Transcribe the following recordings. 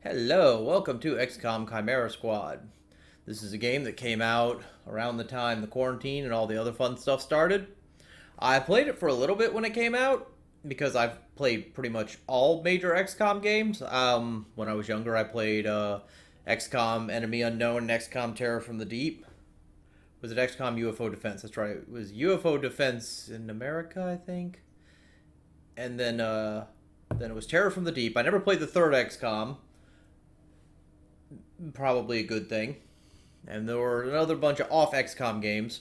Hello, welcome to Xcom Chimera Squad. This is a game that came out around the time the quarantine and all the other fun stuff started. I played it for a little bit when it came out because I've played pretty much all major XCOM games. When I was younger, I played XCOM Enemy Unknown and XCOM Terror from the Deep. Was it XCOM UFO Defense? That's right. It was UFO Defense in America, I think. And then it was Terror from the Deep. I never played the third XCOM. Probably a good thing. And there were another bunch of off XCOM games.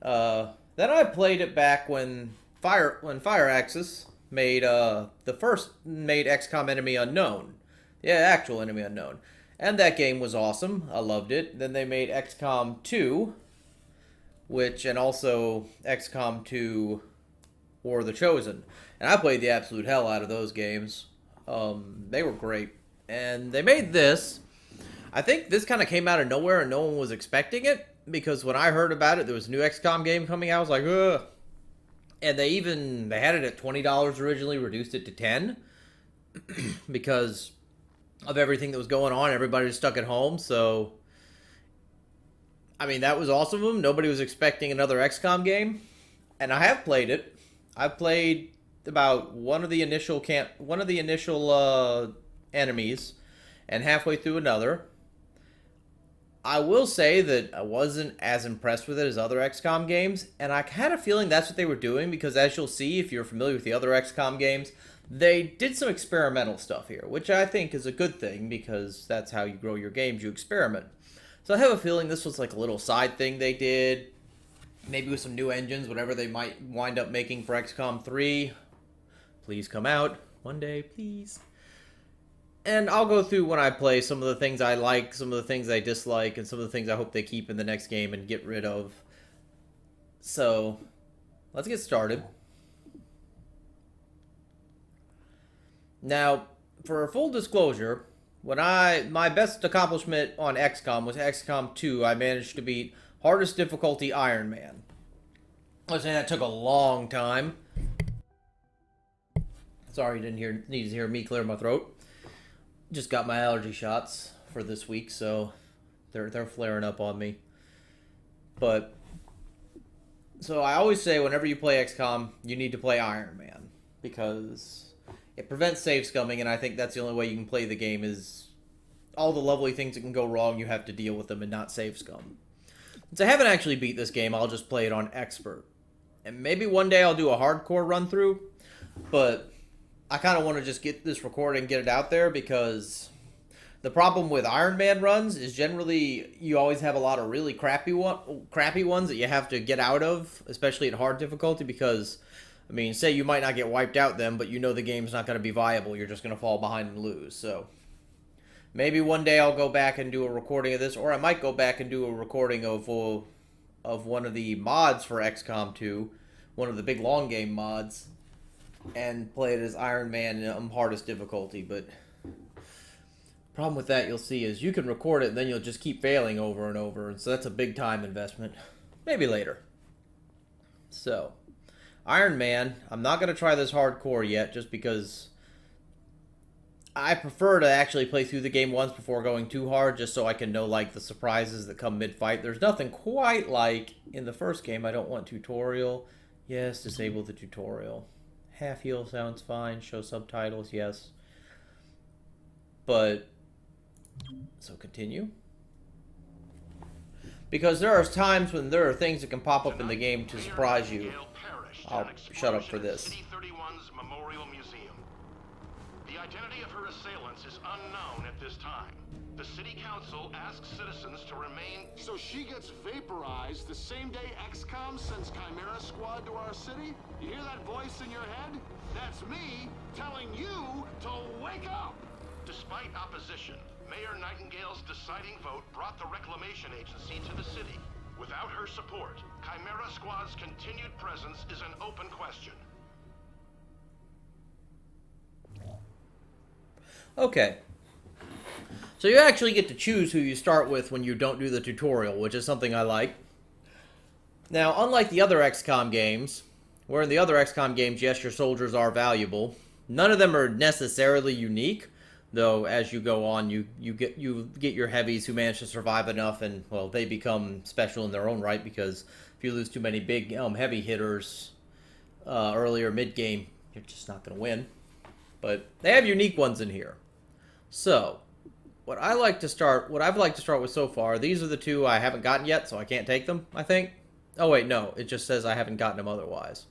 Then I played it back when Firaxis made the first made XCOM Enemy Unknown. Yeah, actual Enemy Unknown. And that game was awesome. I loved it. Then they made XCOM 2, and also XCOM 2 War of the Chosen. And I played the absolute hell out of those games. They were great. And they made this. I think this kind of came out of nowhere and no one was expecting it, because when I heard about it, there was a new XCOM game coming out. I was like, ugh. And they had it at $20 originally, reduced it to $10 because of everything that was going on. Everybody was stuck at home, so I mean, that was awesome of them. Nobody was expecting another XCOM game, and I have played it. I've played about one of the initial enemies, and halfway through another. I will say that I wasn't as impressed with it as other XCOM games, and I had a feeling that's what they were doing, because as you'll see if you're familiar with the other XCOM games, they did some experimental stuff here, which I think is a good thing, because that's how you grow your games, you experiment. So I have a feeling this was like a little side thing they did, maybe with some new engines, whatever they might wind up making for XCOM 3. Please come out one day, please. And I'll go through when I play some of the things I like, some of the things I dislike, and some of the things I hope they keep in the next game and get rid of. So, let's get started. Now, for full disclosure, my best accomplishment on XCOM was XCOM 2. I managed to beat hardest difficulty Ironman. I was saying that took a long time. Sorry, you didn't need to hear me clear my throat. Just got my allergy shots for this week, so they're flaring up on me. But so I always say whenever you play XCOM, you need to play Ironman, because it prevents save scumming, and I think that's the only way you can play the game. Is all the lovely things that can go wrong, you have to deal with them and not save scum. Since I haven't actually beat this game, I'll just play it on expert, and maybe one day I'll do a hardcore run through, but I kind of want to just get this recorded and get it out there, because the problem with Ironman runs is generally you always have a lot of really crappy ones that you have to get out of, especially at hard difficulty, because, I mean, say you might not get wiped out then, but you know the game's not going to be viable. You're just going to fall behind and lose. So maybe one day I'll go back and do a recording of this, or I might go back and do a recording of one of the mods for XCOM 2, one of the big long game mods, and play it as Iron Man in hardest difficulty. But problem with that, you'll see, is you can record it and then you'll just keep failing over and over, and so that's a big time investment. Maybe later. So Iron Man, I'm not going to try this hardcore yet, just because I prefer to actually play through the game once before going too hard, just so I can know, like, the surprises that come mid-fight. There's nothing quite like in the first game. I don't want tutorial. Yes, disable the tutorial. Half heal sounds fine. Show subtitles, yes. But, so continue. Because there are times when there are things that can pop up in the game to surprise you. I'll shut up for this. The identity of her assailants is unknown at this time. The city council asks citizens to remain... So she gets vaporized the same day XCOM sends Chimera Squad to our city? You hear that voice in your head? That's me telling you to wake up! Despite opposition, Mayor Nightingale's deciding vote brought the Reclamation Agency to the city. Without her support, Chimera Squad's continued presence is an open question. Okay. So you actually get to choose who you start with when you don't do the tutorial, which is something I like. Now, unlike the other XCOM games, where in the other XCOM games, yes, your soldiers are valuable, none of them are necessarily unique, Though as you go on, you get your heavies who manage to survive enough, and well, they become special in their own right, because if you lose too many big heavy hitters earlier mid game, you're just not going to win. But they have unique ones in here. So what I've liked to start with so far, these are the two I haven't gotten yet, so I can't take them, I think. Oh wait, no, it just says I haven't gotten them otherwise.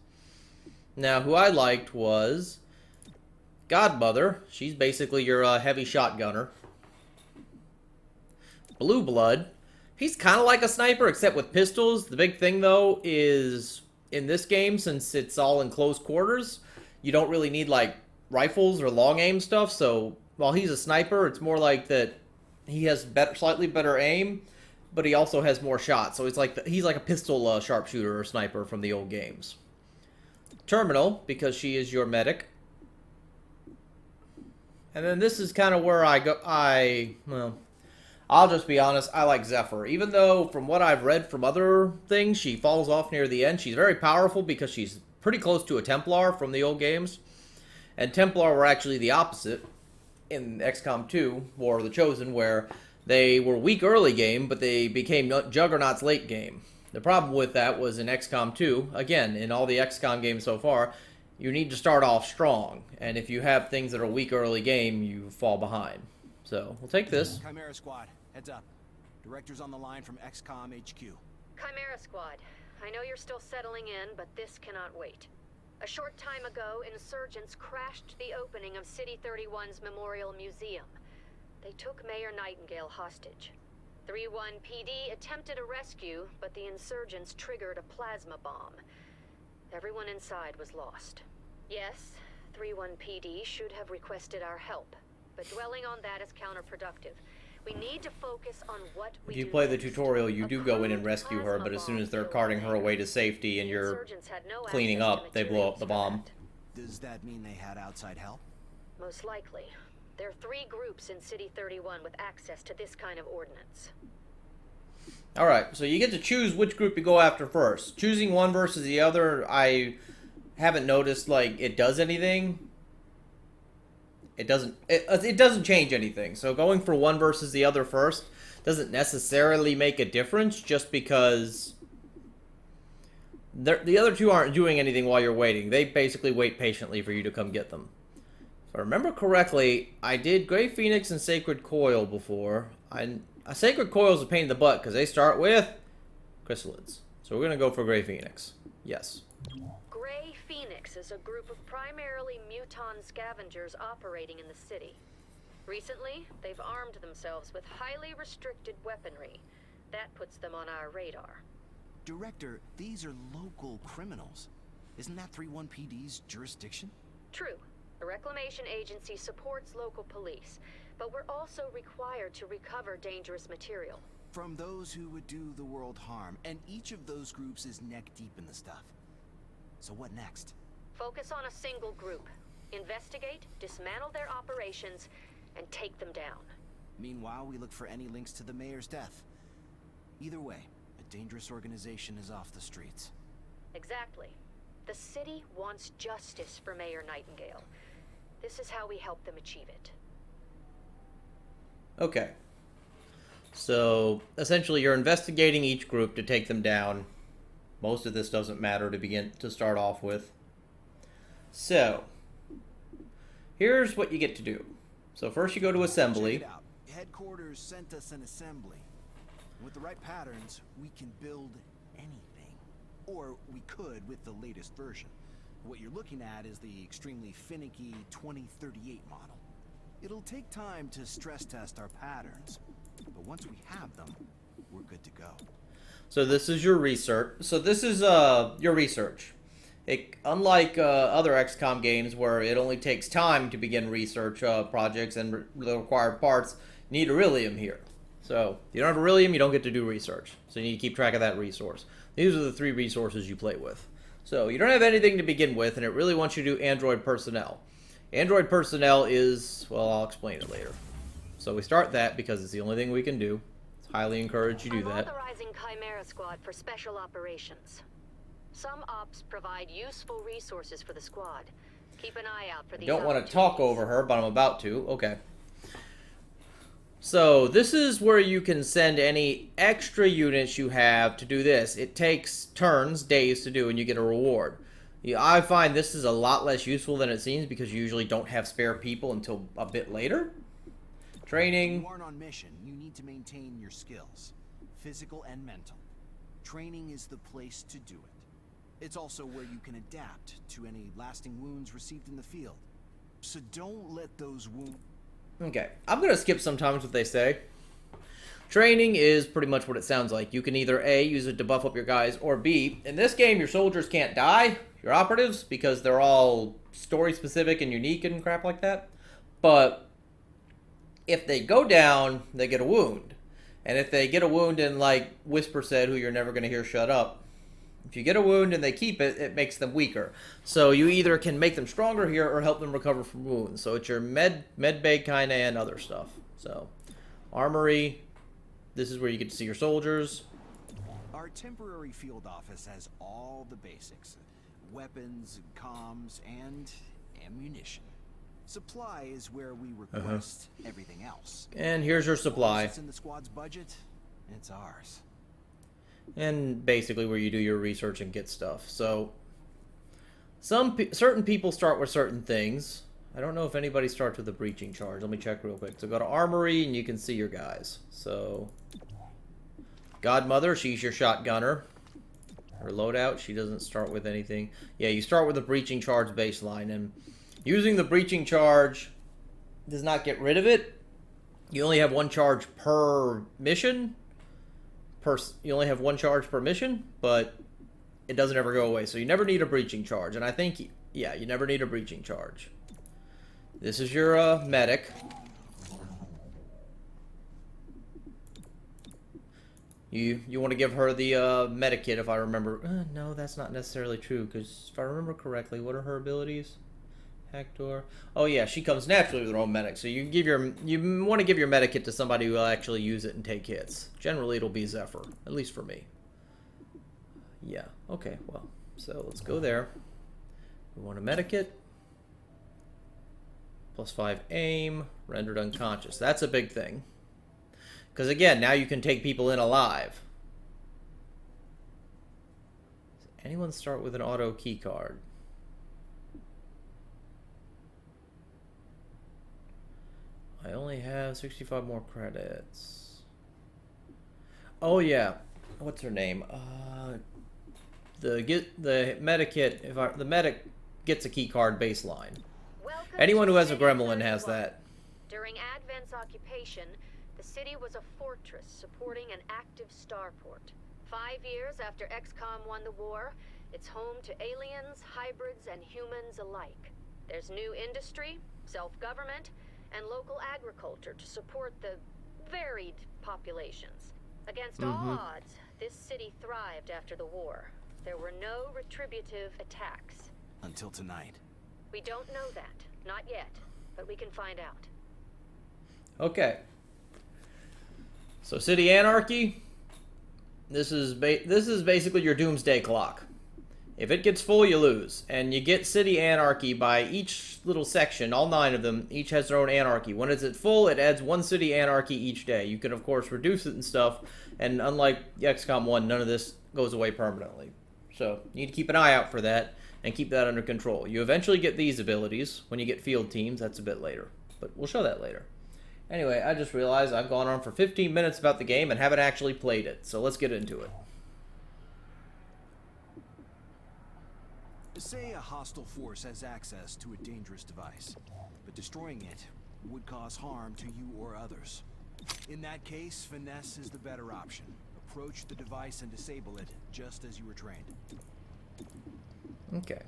Now, who I liked was Godmother. She's basically your heavy shotgunner. Blue Blood. He's kind of like a sniper, except with pistols. The big thing, though, is in this game, since it's all in close quarters, you don't really need, like, rifles or long aim stuff. So while he's a sniper, it's more like that he has slightly better aim, but he also has more shots. So he's like a pistol sharpshooter or sniper from the old games. Terminal, because she is your medic. And then this is kind of where I'll just be honest, I like Zephyr. Even though, from what I've read from other things, she falls off near the end. She's very powerful because she's pretty close to a Templar from the old games. And Templar were actually the opposite in XCOM 2, War of the Chosen, where they were weak early game, but they became juggernauts late game. The problem with that was in XCOM 2, again, in all the XCOM games so far, you need to start off strong. And if you have things that are weak early game, you fall behind. So, we'll take this. Chimera Squad, heads up. Director's on the line from Xcom HQ. Chimera Squad, I know you're still settling in, but this cannot wait. A short time ago, insurgents crashed the opening of City 31's Memorial Museum. They took Mayor Nightingale hostage. 3-1 PD attempted a rescue, but the insurgents triggered a plasma bomb. Everyone inside was lost. Yes, 3-1 PD should have requested our help, but dwelling on that is counterproductive. We need to focus on what we do. If you play the next. tutorial, you do go in and rescue her, but as soon as they're carting her away to safety and you're cleaning up, they blow up the bomb. Does that mean they had outside help? Most likely. There are 3 groups in City 31 with access to this kind of ordnance. Alright, so you get to choose which group you go after first. Choosing one versus the other, I haven't noticed, like, it does anything. It doesn't change anything. So going for one versus the other first doesn't necessarily make a difference, just because the other two aren't doing anything while you're waiting. They basically wait patiently for you to come get them. If I remember correctly, I did Grey Phoenix and Sacred Coil before. A Sacred Coil is a pain in the butt because they start with chrysalids. So we're going to go for Grey Phoenix. Yes. Grey Phoenix is a group of primarily muton scavengers operating in the city. Recently, they've armed themselves with highly restricted weaponry. That puts them on our radar. Director, these are local criminals. Isn't that 3-1 PD's jurisdiction? True. The Reclamation Agency supports local police, but we're also required to recover dangerous material. From those who would do the world harm, and each of those groups is neck deep in the stuff. So what next? Focus on a single group. Investigate, dismantle their operations, and take them down. Meanwhile, we look for any links to the mayor's death. Either way, a dangerous organization is off the streets. Exactly. The city wants justice for Mayor Nightingale. This is how we help them achieve it. Okay. So, essentially, you're investigating each group to take them down. Most of this doesn't matter to start off with. So, here's what you get to do. So first you go to assembly. Check it out. Headquarters sent us an assembly. With the right patterns, we can build anything. Or we could with the latest version. What you're looking at is the extremely finicky 2038 model. It'll take time to stress test our patterns, but once we have them, we're good to go. So this is your research. So this is your research. Unlike other XCOM games where it only takes time to begin research projects and the required parts, you need Beryllium here. So if you don't have Beryllium, you don't get to do research. So you need to keep track of that resource. These are the 3 resources you play with. So you don't have anything to begin with, and it really wants you to do Android Personnel. Android Personnel is, well, I'll explain it later. So we start that because it's the only thing we can do. It's highly encouraged you do that. I'm authorizing Chimera Squad for special operations. Some ops provide useful resources for the squad. Keep an eye out for these. Don't want to talk over her, but I'm about to. Okay. So this is where you can send any extra units you have to do this. It takes turns, days to do, and you get a reward. Yeah, I find this is a lot less useful than it seems because you usually don't have spare people until a bit later. Training. When you aren't on mission, you need to maintain your skills, physical and mental. Training is the place to do it. It's also where you can adapt to any lasting wounds received in the field. So don't let those wounds... Okay, I'm going to skip sometimes what they say. Training is pretty much what it sounds like. You can either A, use it to buff up your guys, or B, in this game your soldiers can't die, your operatives, because they're all story specific and unique and crap like that. But if they go down, they get a wound. And if they get a wound and, like Whisper said, who you're never going to hear shut up, if you get a wound and they keep it, it makes them weaker. So you either can make them stronger here or help them recover from wounds. So it's your med bay kind of and other stuff. So armory, this is where you get to see your soldiers. Our temporary field office has all the basics. Weapons, comms, and ammunition. Supply is where we request everything else. And here's your supply. It's in the squad's budget, it's ours. And basically where you do your research and get stuff. So certain people start with certain things. I don't know if anybody starts with a breaching charge. Let me check real quick. So go to armory and you can see your guys. So Godmother, she's your shotgunner. Her loadout, she doesn't start with anything. Yeah, you start with a breaching charge baseline, and using the breaching charge does not get rid of it. You only have one charge per mission. You only have one charge per mission, but it doesn't ever go away. So you never need a breaching charge. And I think, yeah, you never need a breaching charge. This is your medic. You want to give her the medikit, if I remember. No, that's not necessarily true, because if I remember correctly, what are her abilities? Hector. Oh yeah, she comes naturally with her own medic. So you want to give your medikit to somebody who will actually use it and take hits. Generally, it'll be Zephyr, at least for me. Yeah. Okay. Well, so let's go there. We want a medikit. +5 aim, rendered unconscious. That's a big thing. Because again, now you can take people in alive. Does anyone start with an auto key card? I only have 65 more credits. Oh yeah, what's her name? The medikit. The medic gets a key card baseline. Welcome Anyone to who has a City gremlin has 31. that. During Advent's occupation, the city was a fortress supporting an active starport. 5 years after Xcom won the war, it's home to aliens, hybrids, and humans alike. There's new industry, self-government, and local agriculture to support the varied populations. Against all odds, this city thrived after the war. There were no retributive attacks. Until tonight. We don't know that. Not yet. But we can find out. Okay. So City Anarchy. This is basically your doomsday clock. If it gets full, you lose. And you get City Anarchy by each little section, all 9 of them, each has their own anarchy. When it's at full, it adds 1 City Anarchy each day. You can, of course, reduce it and stuff. And unlike XCOM 1, none of this goes away permanently. So you need to keep an eye out for that and keep that under control. You eventually get these abilities when you get field teams. That's a bit later. But we'll show that later. Anyway, I just realized I've gone on for 15 minutes about the game and haven't actually played it. So let's get into it. Say a hostile force has access to a dangerous device, but destroying it would cause harm to you or others. In that case, finesse is the better option. Approach the device and disable it, just as you were trained. Okay.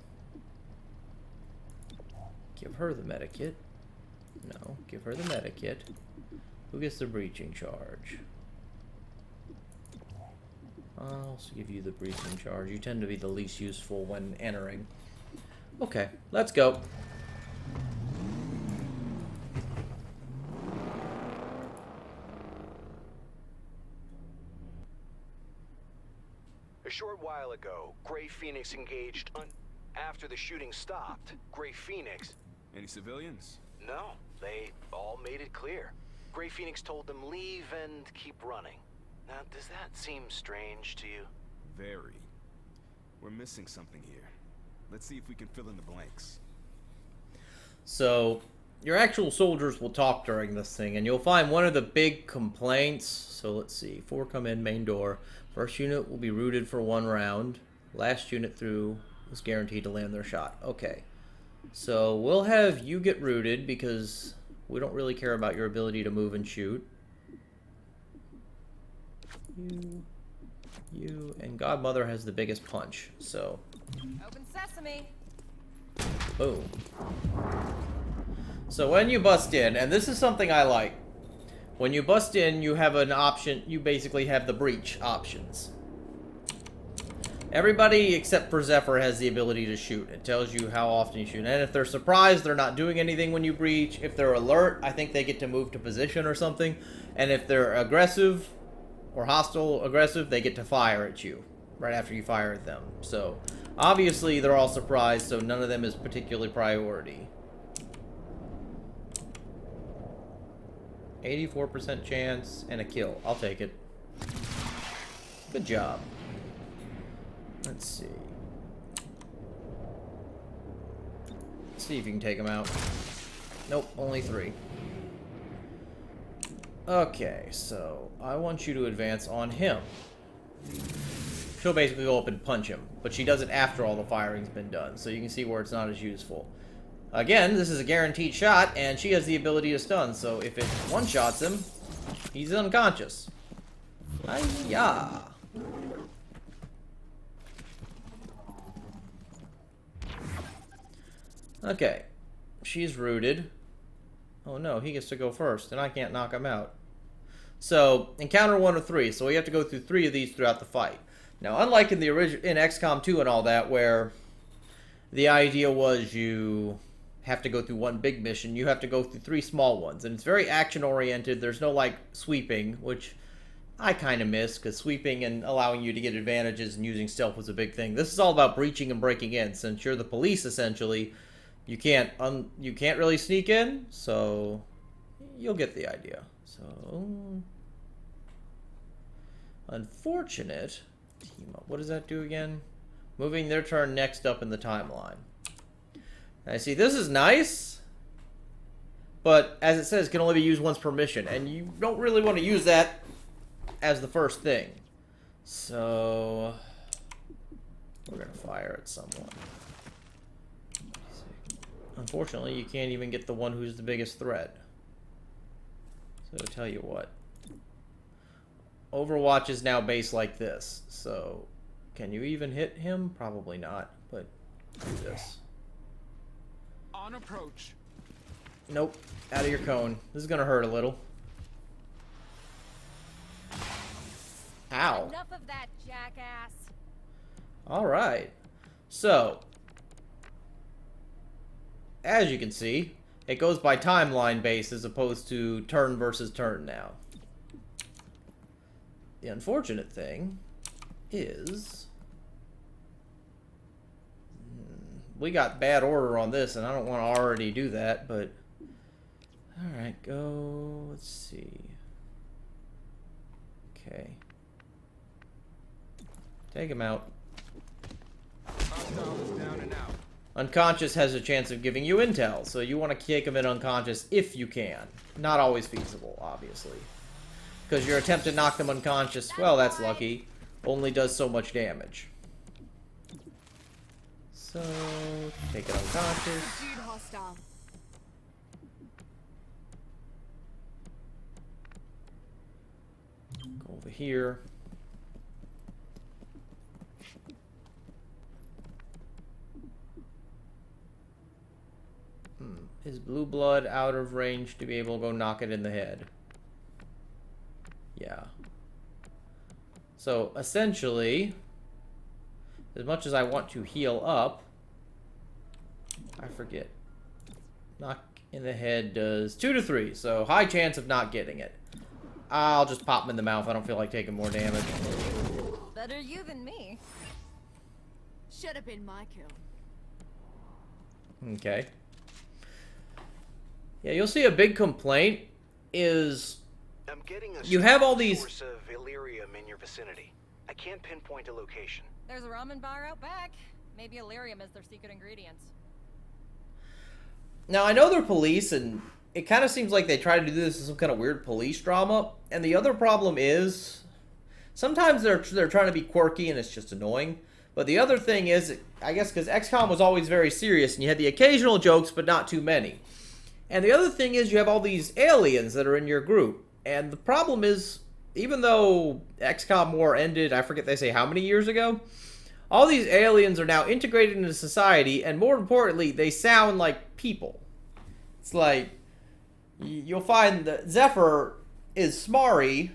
Give her the medikit. No, give her the medikit. Who gets the breaching charge? I'll also give you the breaching charge. You tend to be the least useful when entering. Okay, let's go. A short while ago, Grey Phoenix engaged after the shooting stopped. Grey Phoenix... Any civilians? No, they all made it clear. Gray Phoenix told them leave and keep running. Now, does that seem strange to you? Very. We're missing something here. Let's see if we can fill in the blanks. So, your actual soldiers will talk during this thing, and you'll find one of the big complaints. So let's see, 4 come in, main door. First unit will be routed for 1 round. Last unit through is guaranteed to land their shot. Okay. So we'll have you get routed because we don't really care about your ability to move and shoot. You, and Godmother has the biggest punch, so. Open sesame. Boom. So when you bust in, and this is something I like, when you bust in, you have an option, you basically have the breach options. Everybody except for Zephyr has the ability to shoot. It tells you how often you shoot. And if they're surprised, they're not doing anything when you breach. If they're alert, I think they get to move to position or something. And if they're aggressive or hostile aggressive, they get to fire at you right after you fire at them. So obviously they're all surprised, so none of them is particularly priority. 84% chance and a kill. I'll take it. Good job. Let's see. Let's see if you can take them out. Nope, only 3. Okay, so I want you to advance on him. She'll basically go up and punch him, but she does it after all the firing's been done, so you can see where it's not as useful. Again, this is a guaranteed shot, and she has the ability to stun, so if it one-shots him, he's unconscious. Hi-ya! Okay, she's rooted. Oh no, he gets to go first, and I can't knock him out. So, encounter 1 of 3, so we have to go through 3 of these throughout the fight. Now, unlike in the in XCOM 2 and all that, where the idea was you have to go through 1 big mission, you have to go through 3 small ones, and it's very action-oriented. There's no, like, sweeping, which I kind of miss, because sweeping and allowing you to get advantages and using stealth was a big thing. This is all about breaching and breaking in. Since you're the police, essentially, you can't really sneak in, so you'll get the idea. So, unfortunate. Team up. What does that do again? Moving their turn next up in the timeline. I see, this is nice, but as it says, can only be used once per mission, and you don't really want to use that as the first thing. So, we're going to fire at someone. Unfortunately, you can't even get the one who's the biggest threat. So, I'll tell you what. Overwatch is now based like this, so can you even hit him? Probably not, but do this. On approach. Nope, out of your cone. This is gonna hurt a little. Ow. Enough of that, jackass. Alright. So, as you can see, it goes by timeline base as opposed to turn versus turn now. The unfortunate thing is we got bad order on this, and I don't want to already do that, but alright, go, let's see. Okay. Take him out. Hostile is down and out. Unconscious has a chance of giving you intel, so you want to kick him in unconscious if you can. Not always feasible, obviously. Because your attempt to knock them unconscious, well, that's lucky, only does so much damage. So, take it unconscious. Dude hostile. Go over here. Is blue blood out of range to be able to go knock it in the head? Yeah. So, essentially, as much as I want to heal up, I forget. Knock in the head does 2 to 3, so high chance of not getting it. I'll just pop him in the mouth. I don't feel like taking more damage. Better you than me. Should have been my kill. Okay. Yeah, you'll see a big complaint is I'm getting a you have all strong these. source of Illyrium in your vicinity. I can't pinpoint a location. There's a ramen bar out back. Maybe Illyrium is their secret ingredients. Now, I know they're police, and it kind of seems like they try to do this as some kind of weird police drama. And the other problem is, sometimes they're trying to be quirky, and it's just annoying. But the other thing is, I guess because XCOM was always very serious, and you had the occasional jokes, but not too many. And the other thing is, you have all these aliens that are in your group. And the problem is, even though XCOM War ended, I forget they say how many years ago, all these aliens are now integrated into society, and more importantly, they sound like people. It's like, you'll find that Zephyr is smarry,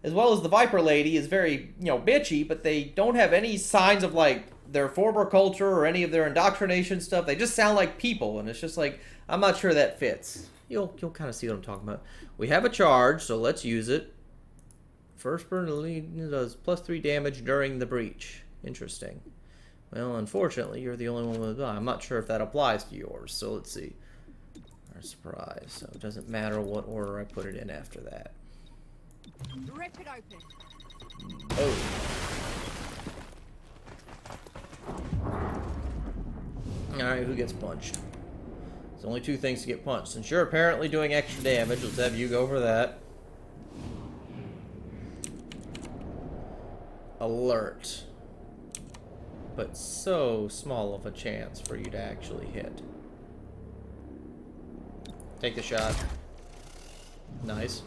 as well as the Viper Lady is very, bitchy, but they don't have any signs of, like, their former culture or any of their indoctrination stuff. They just sound like people, and it's just like, I'm not sure that fits. You'll kind of see what I'm talking about. We have a charge, so let's use it. First burn does +3 damage during the breach. Interesting. Well, unfortunately, you're the only one with a gun. I'm not sure if that applies to yours, so let's see. Our surprise. So it doesn't matter what order I put it in after that. Rip it open. Oh. Alright, who gets punched? There's only 2 things to get punched. Since you're apparently doing extra damage, let's have you go for that. Alert. But so small of a chance for you to actually hit. Take the shot. Nice.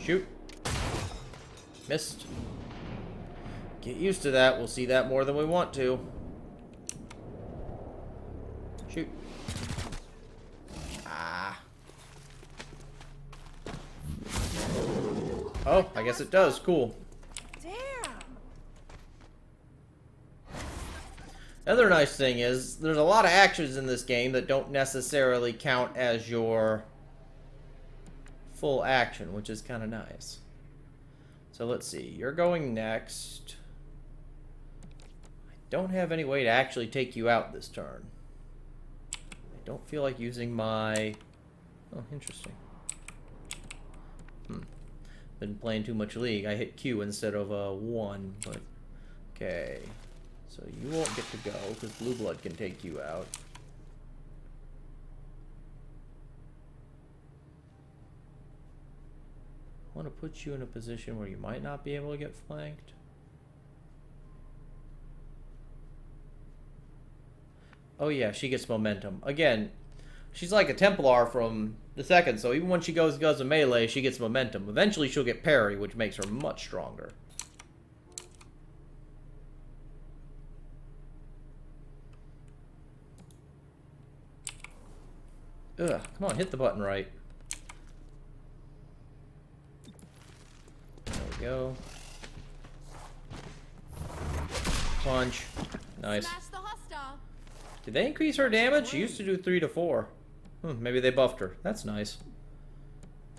Shoot. Missed. Get used to that. We'll see that more than we want to. Shoot. Ah. Oh, I guess it does. Cool. Another nice thing is, there's a lot of actions in this game that don't necessarily count as your full action, which is kind of nice. So let's see, you're going next. I don't have any way to actually take you out this turn. I don't feel like using my... Oh, interesting. Been playing too much League. I hit Q instead of 1, but... Okay. So you won't get to go, because Blue Blood can take you out. I want to put you in a position where you might not be able to get flanked. Oh yeah, she gets momentum. Again, she's like a Templar from the second, so even when she goes a melee, she gets momentum. Eventually she'll get parry, which makes her much stronger. Ugh, come on, hit the button right. There we go. Punch. Nice. Smash the hostile. Did they increase her damage? She used to do 3 to 4. Maybe they buffed her. That's nice.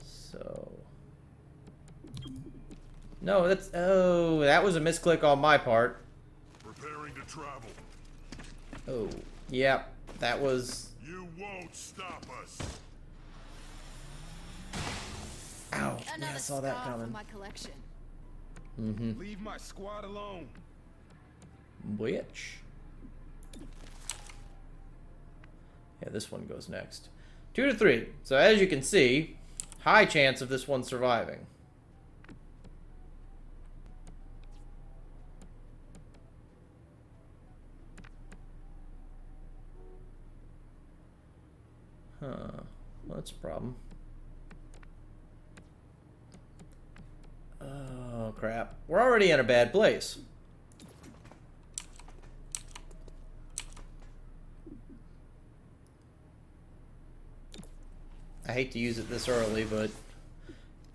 So... No, that's... Oh, that was a misclick on my part. Preparing to travel. Oh, yeah, that was... You won't stop us. Ow, yeah, Another I saw that scar for coming. my collection. Mm-hmm. Leave my squad alone. Which? Yeah, this one goes next. 2 to 3. So as you can see, high chance of this one surviving. Huh. Well, that's a problem. Oh, crap. We're already in a bad place. I hate to use it this early, but...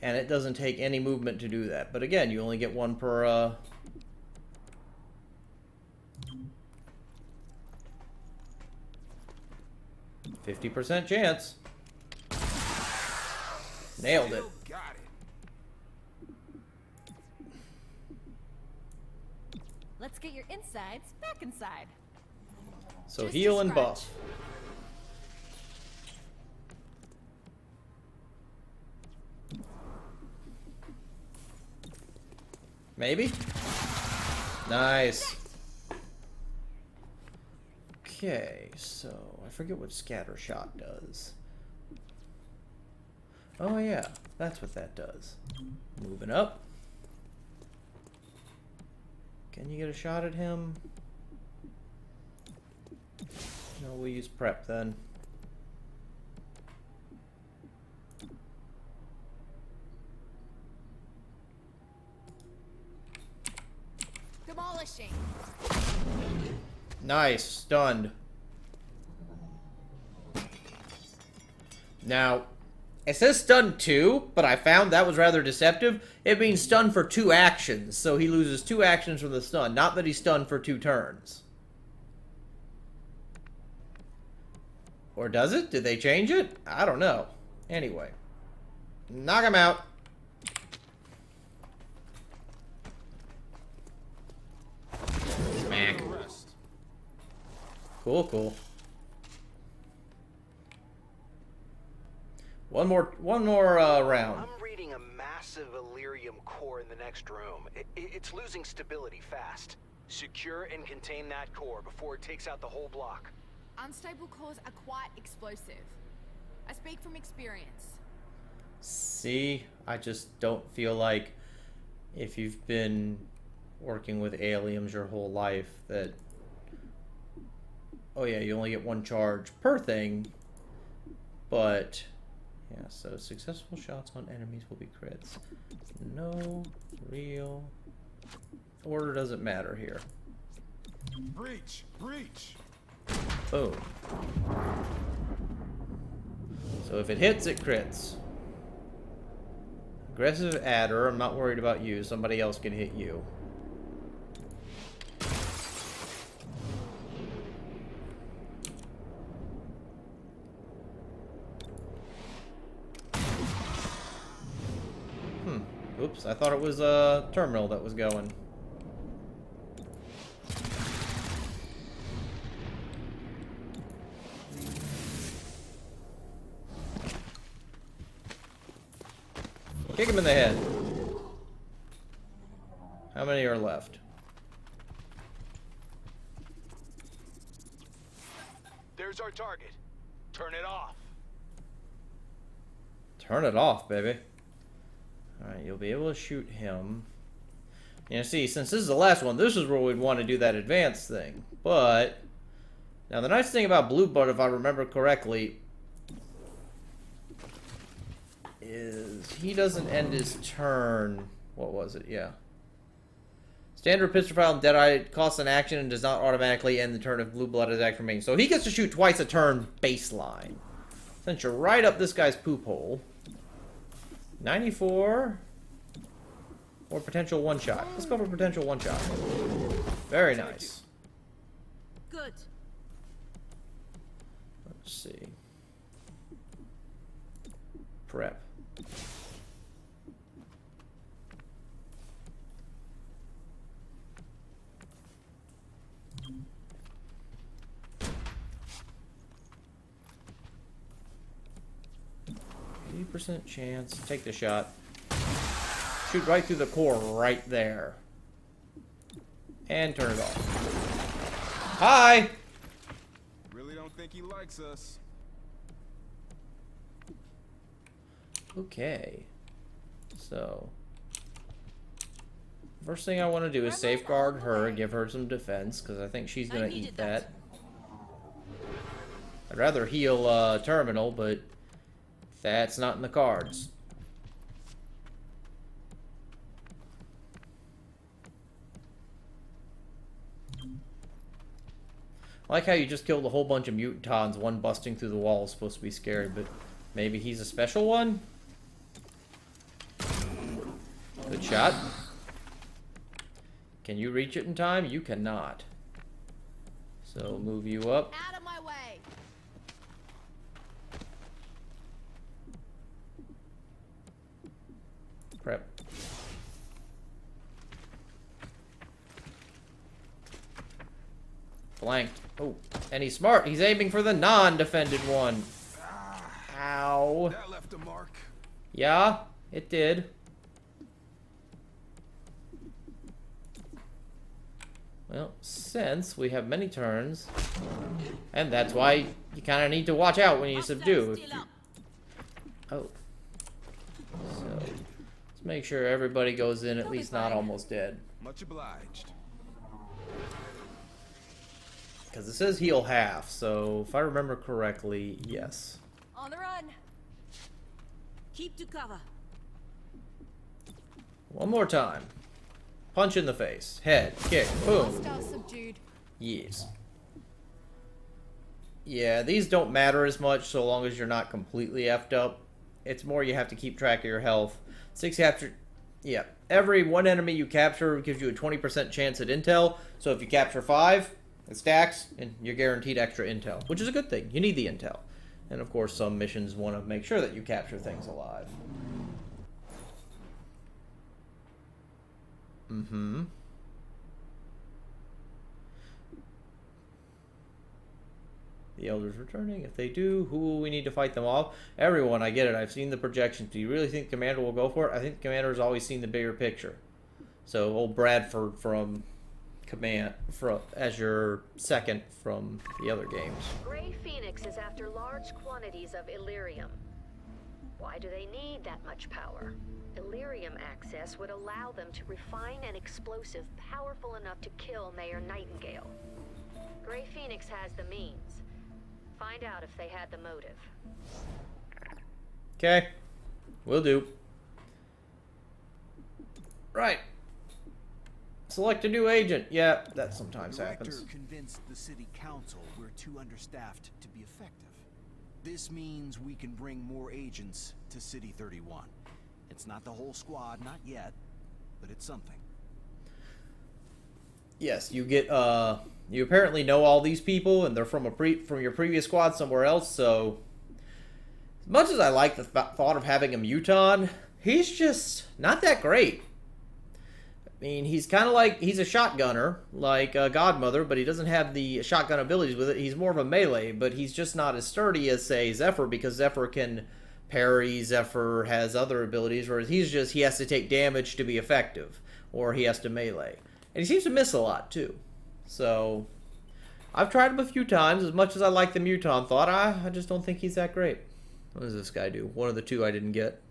And it doesn't take any movement to do that. But again, you only get 1 per, 50% chance. Nailed it. Got it. Let's get your insides back inside. So Just heal a and scratch. buff. Maybe? Nice. Okay, so I forget what scatter shot does. Oh yeah, that's what that does. Moving up. Can you get a shot at him? No, we'll use prep then. Demolishing. Nice, stunned. Now, it says stunned 2, but I found that was rather deceptive. It means stunned for 2 actions, so he loses 2 actions from the stun, not that he's stunned for 2 turns. Or does it? Did they change it? I don't know. Anyway. Knock him out. Smack. Cool, cool. One more round. I'm reading a massive Illyrium core in the next room. It's losing stability fast. Secure and contain that core before it takes out the whole block. Unstable cores are quite explosive. I speak from experience. See, I just don't feel like if you've been working with aliens your whole life that, oh yeah, you only get 1 charge per thing, but yeah, so successful shots on enemies will be crits. No real order doesn't matter here. Breach! Breach! Boom. So if it hits, it crits. Aggressive adder, I'm not worried about you. Somebody else can hit you. Oops, I thought it was a terminal that was going. Kick him in the head. How many are left? There's our target. Turn it off. Turn it off, baby. Alright, you'll be able to shoot him. You know, see, since this is the last one, this is where we'd want to do that advanced thing. But, now the nice thing about Blue Blood, if I remember correctly, is he doesn't end his turn. What was it? Yeah. Standard pistol file and Deadeye costs an action and does not automatically end the turn if Blue Blood is action remains. So he gets to shoot twice a turn baseline. Since you're right up this guy's poop hole. 94 or potential 1-shot. Let's go for potential 1-shot. Very nice. Good. Let's see. Prep. %, chance. Take the shot. Shoot right through the core right there. And turn it off. Hi! Really don't think he likes us. Okay. So, first thing I want to do is safeguard her and give her some defense, because I think she's going to eat that. I'd rather heal Terminal, but that's not in the cards. I like how you just killed a whole bunch of mutants. One busting through the wall is supposed to be scary, but maybe he's a special one? Good shot. Can you reach it in time? You cannot. So move you up. Out of my way. Prep. Flanked. Oh, and he's smart. He's aiming for the non-defended one. Ow. That left a mark. Yeah, it did. Well, since we have many turns, and that's why you kind of need to watch out when you subdue. Oh. So, let's make sure everybody goes in at least not almost dead. Much obliged. Because it says heal half, so if I remember correctly, yes. On the run. Keep to cover. One more time. Punch in the face. Head. Kick. Boom. Hostile subdued. Yes. Yeah, these don't matter as much so long as you're not completely effed up. It's more you have to keep track of your health. 6 capture... Yeah. Every one enemy you capture gives you a 20% chance at intel. So if you capture 5, it stacks, and you're guaranteed extra intel. Which is a good thing. You need the intel. And of course, some missions want to make sure that you capture things alive. Mm-hmm. The Elders returning. If they do, who will we need to fight them off? Everyone, I get it. I've seen the projections. Do you really think Commander will go for it? I think the Commander's always seen the bigger picture. So, old Bradford from Command, as your second from the other games. Grey Phoenix is after large quantities of Illyrium. Why do they need that much power? Illyrium access would allow them to refine an explosive powerful enough to kill Mayor Nightingale. Grey Phoenix has the means. Find out if they had the motive. Okay. Will do. Right. Select a new agent. Yeah, that sometimes happens. The director convinced the city council we're too understaffed to be effective. This means we can bring more agents to City 31. It's not the whole squad, not yet, but it's something. Yes, you get you apparently know all these people and they're from your previous squad somewhere else, so as much as I like the thought of having a Muton, he's just not that great. I mean, he's kind of like, he's a shotgunner, like Godmother, but he doesn't have the shotgun abilities with it. He's more of a melee, but he's just not as sturdy as, say, Zephyr, because Zephyr can parry, Zephyr has other abilities, whereas he has to take damage to be effective, or he has to melee. And he seems to miss a lot, too. So, I've tried him a few times. As much as I like the Muton thought, I just don't think he's that great. What does this guy do? One of the two I didn't get.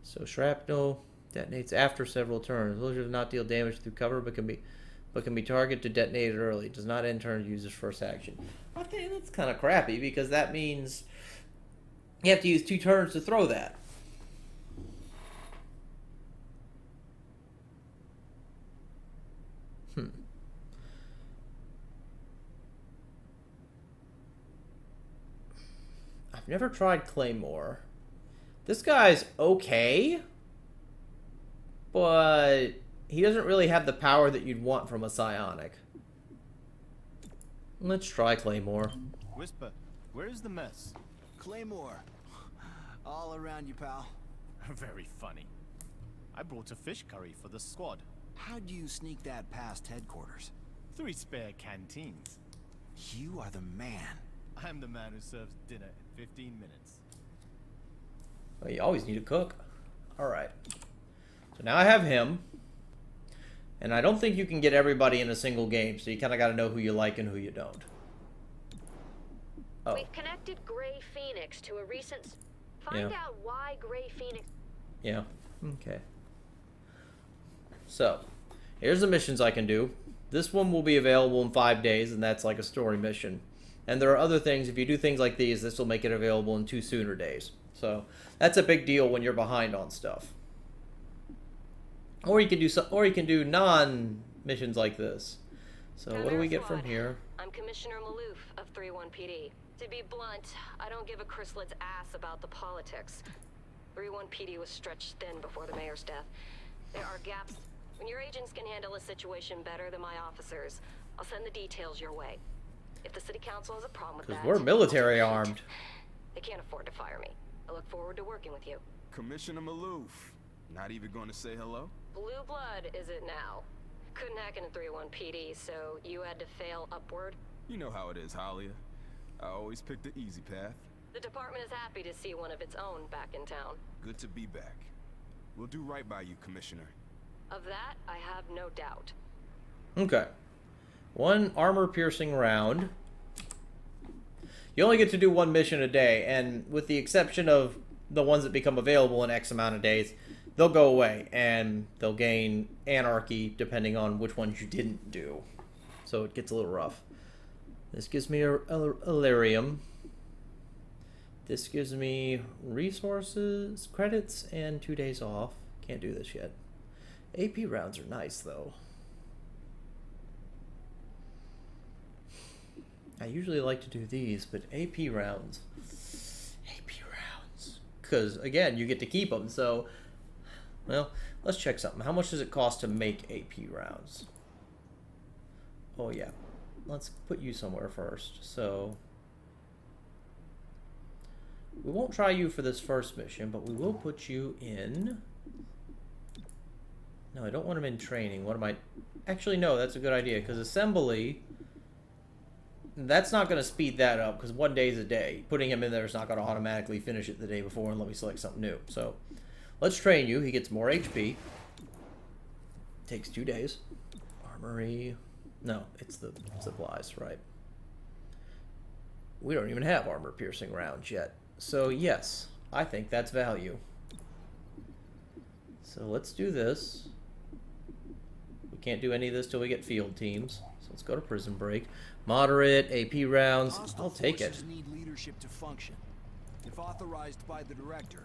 So shrapnel detonates after several turns. Those does not deal damage through cover, but can be targeted to detonate early. Does not end turn user's first action. I think that's kind of crappy because that means you have to use 2 turns to throw that. I've never tried Claymore. This guy's okay, but he doesn't really have the power that you'd want from a psionic. Let's try Claymore. Whisper, where is the mess? Claymore. All around you, pal. Very funny. I brought a fish curry for the squad. How'd you sneak that past headquarters? 3 spare canteens. You are the man. I'm the man who serves dinner in 15 minutes. Well, you always need a cook. Alright. So now I have him. And I don't think you can get everybody in a single game, so you kind of got to know who you like and who you don't. Oh. We've connected Grey Phoenix to a recent... Find out why Grey Phoenix... Yeah. Okay. So, here's the missions I can do. This one will be available in 5 days, and that's like a story mission. And there are other things, if you do things like these, this will make it available in 2 sooner days. So, that's a big deal when you're behind on stuff. Or you can do non-missions like this. So, what do we get from here? I'm Commissioner Maloof of 3-1 PD. To be blunt, I don't give a Chryslet's ass about the politics. 3-1 PD was stretched thin before the mayor's death. There are gaps. When your agents can handle a situation better than my officers, I'll send the details your way. If the city council has a problem with that... Because we're military armed. They can't afford to fire me. I look forward to working with you. Commissioner Maloof. Not even going to say hello? Blue blood, is it now? Couldn't hack into 3-1 PD, so you had to fail upward? You know how it is, Halia. I always pick the easy path. The department is happy to see one of its own back in town. Good to be back. We'll do right by you, Commissioner. Of that, I have no doubt. Okay. 1 armor-piercing round. You only get to do 1 mission a day, and with the exception of the ones that become available in X amount of days, they'll go away, and they'll gain anarchy depending on which ones you didn't do. So it gets a little rough. This gives me a Illyrium. This gives me resources, credits, and 2 days off. Can't do this yet. AP rounds are nice, though. I usually like to do these, but AP rounds. Because, again, you get to keep them, so... Well, let's check something. How much does it cost to make AP rounds? Oh, yeah. Let's put you somewhere first. So... we won't try you for this first mission, but we will put you in... No, I don't want him in training. What am I... Actually, no, that's a good idea, because assembly... That's not going to speed that up, because 1 day is a day. Putting him in there is not going to automatically finish it the day before and let me select something new. So, let's train you. He gets more HP. Takes 2 days. Armory... No, it's the supplies, right. We don't even have armor-piercing rounds yet. So, yes, I think that's value. So, let's do this. We can't do any of this till we get field teams. So, let's go to prison break. Moderate, AP rounds. I'll take it. Hostile forces need leadership to function. If authorized by the director,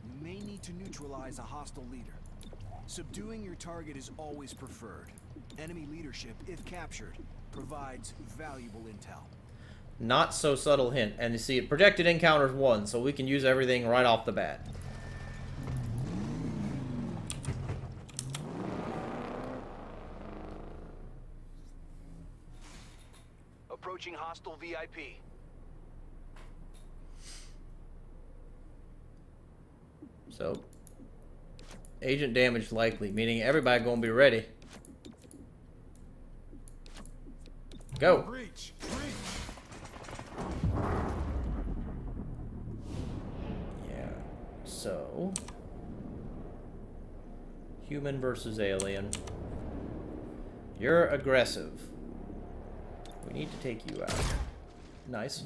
you may need to neutralize a hostile leader. Subduing your target is always preferred. Enemy leadership, if captured, provides valuable intel. Not so subtle hint. And you see, projected encounters 1, so we can use everything right off the bat. Approaching hostile VIP. So, agent damage likely, meaning everybody gonna be ready. Go. Breach. Yeah. So, human versus alien. You're aggressive. We need to take you out. Nice.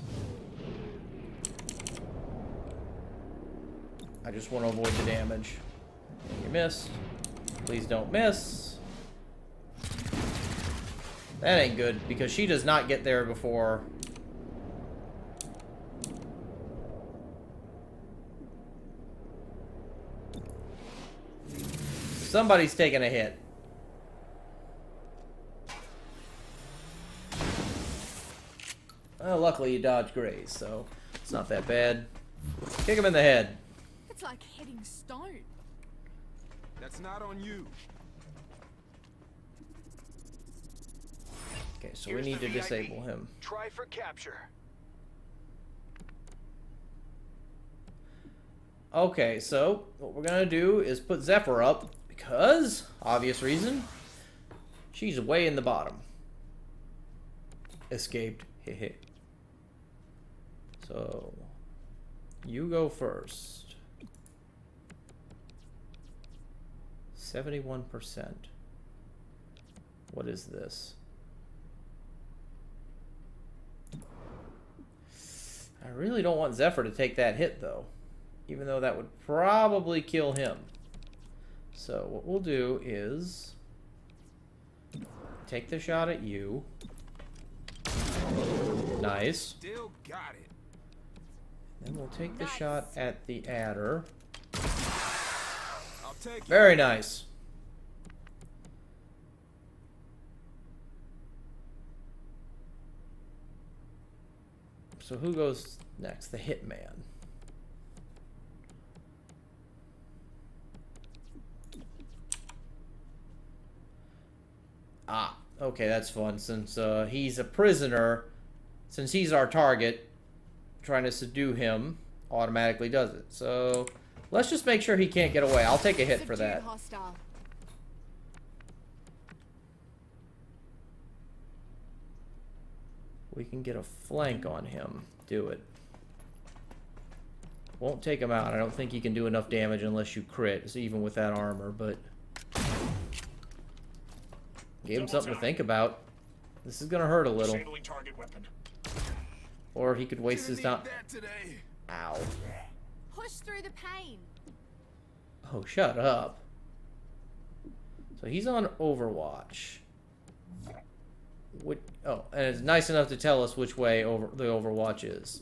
I just want to avoid the damage. You missed. Please don't miss. That ain't good, because she does not get there before... Somebody's taking a hit. Well, luckily you dodged graze, so it's not that bad. Kick him in the head. It's like hitting stone. That's not on you. Okay, so we need to disable him. Try for capture. Okay, so what we're gonna do is put Zephyr up because, obvious reason, she's way in the bottom. Escaped. Hehe. So, you go first. 71%. What is this? I really don't want Zephyr to take that hit, though. Even though that would probably kill him. So, what we'll do is... take the shot at you. Nice. Still got it. Then we'll take the shot at the adder. I'll take it. Very nice. So who goes next? The hitman. Ah, okay, that's fun. Since he's a prisoner, since he's our target, trying to subdue him automatically does it. So let's just make sure he can't get away. I'll take a hit for that. Hostile. We can get a flank on him. Do it. Won't take him out. I don't think he can do enough damage unless you crit, even with that armor, but... Gave him something to think about. This is gonna hurt a little. Disabling target weapon. Or he could waste his time. That today. Ow. Push through the pain. Oh, shut up. So he's on Overwatch. Oh, and it's nice enough to tell us which way the Overwatch is.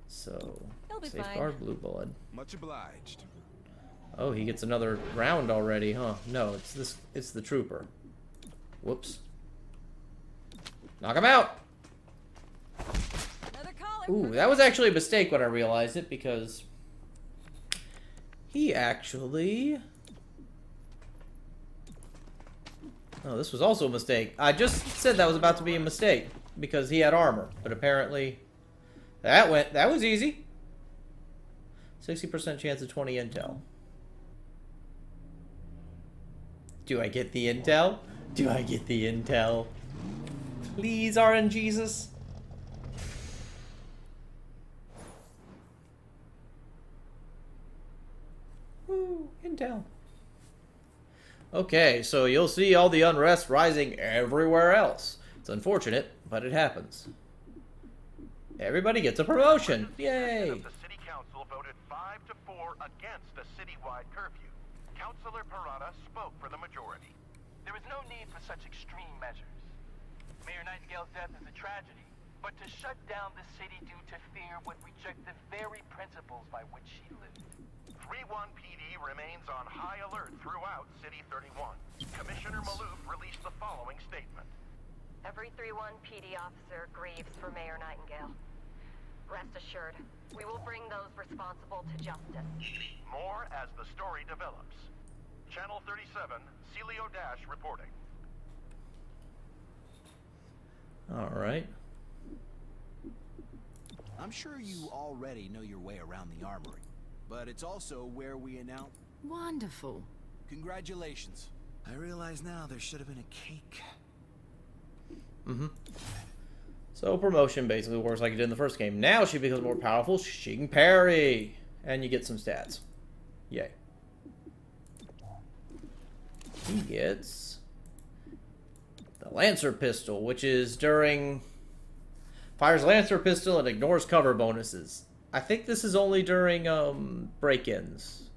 So, safeguard blue blood. Much obliged. Oh, he gets another round already, huh? No, it's the trooper. Whoops. Knock him out! Another caller. Ooh, that was actually a mistake when I realized it, because he actually... Oh, this was also a mistake. I just said that was about to be a mistake because he had armor, but apparently that was easy. 60% chance of 20 intel. Do I get the intel? Do I get the intel? Please, RNGesus. Woo, intel. Okay, so you'll see all the unrest rising everywhere else. It's unfortunate, but it happens. Everybody gets a promotion. Yay! The city council voted 5-4 against a citywide curfew. Councilor Parada spoke for the majority. There is no need for such extreme measures. Mayor Nightingale's death is a tragedy, but to shut down the city due to fear would reject the very principles by which she lived. 3-1 PD remains on high alert throughout City 31. Commissioner Maloof released the following statement. Every 3-1 PD officer grieves for Mayor Nightingale. Rest assured, we will bring those responsible to justice. More as the story develops. Channel 37, Celio Dash reporting. Alright. I'm sure you already know your way around the armory, but it's also where we announce... Wonderful. Congratulations. I realize now there should have been a cake. Mm-hmm. So promotion basically works like it did in the first game. Now she becomes more powerful. She can parry. And you get some stats. Yay. He gets the Lancer Pistol, which is during... Fires Lancer Pistol and ignores cover bonuses. I think this is only during break-ins.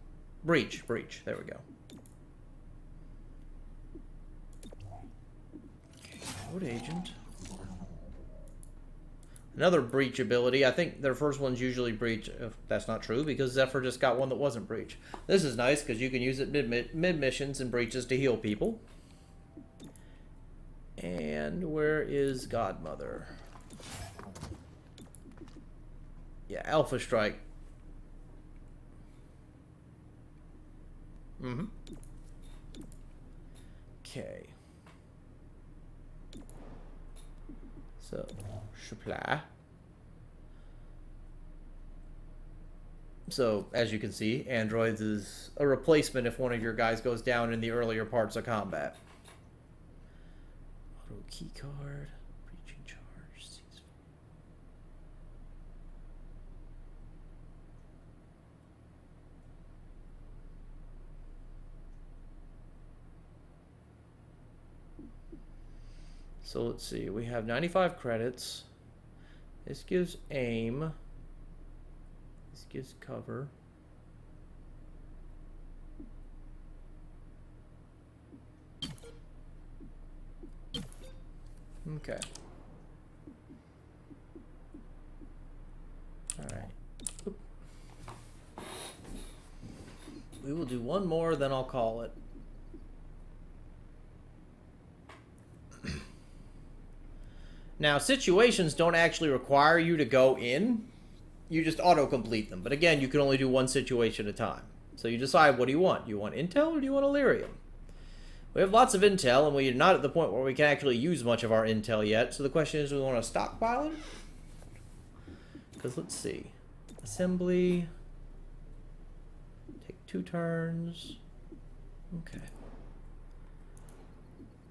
Breach. There we go. Okay, Road Agent. Another breach ability. I think their first one's usually breach. If that's not true, because Zephyr just got one that wasn't breach. This is nice because you can use it mid-missions and breaches to heal people. And where is Godmother? Yeah, Alpha Strike. Mm-hmm. Okay. So, supply. So, as you can see, Androids is a replacement if one of your guys goes down in the earlier parts of combat. Auto keycard. Breaching charge. Ceasefire. So let's see, we have 95 credits. This gives aim. This gives cover. Okay. Alright. We will do one more, then I'll call it. Now, situations don't actually require you to go in. You just auto-complete them. But again, you can only do one situation at a time. So you decide, what do you want? Do you want intel or do you want Illyrium? We have lots of intel, and we're not at the point where we can actually use much of our intel yet. So the question is, do we want to stockpile it? Because let's see. Assembly. Take 2 turns. Okay.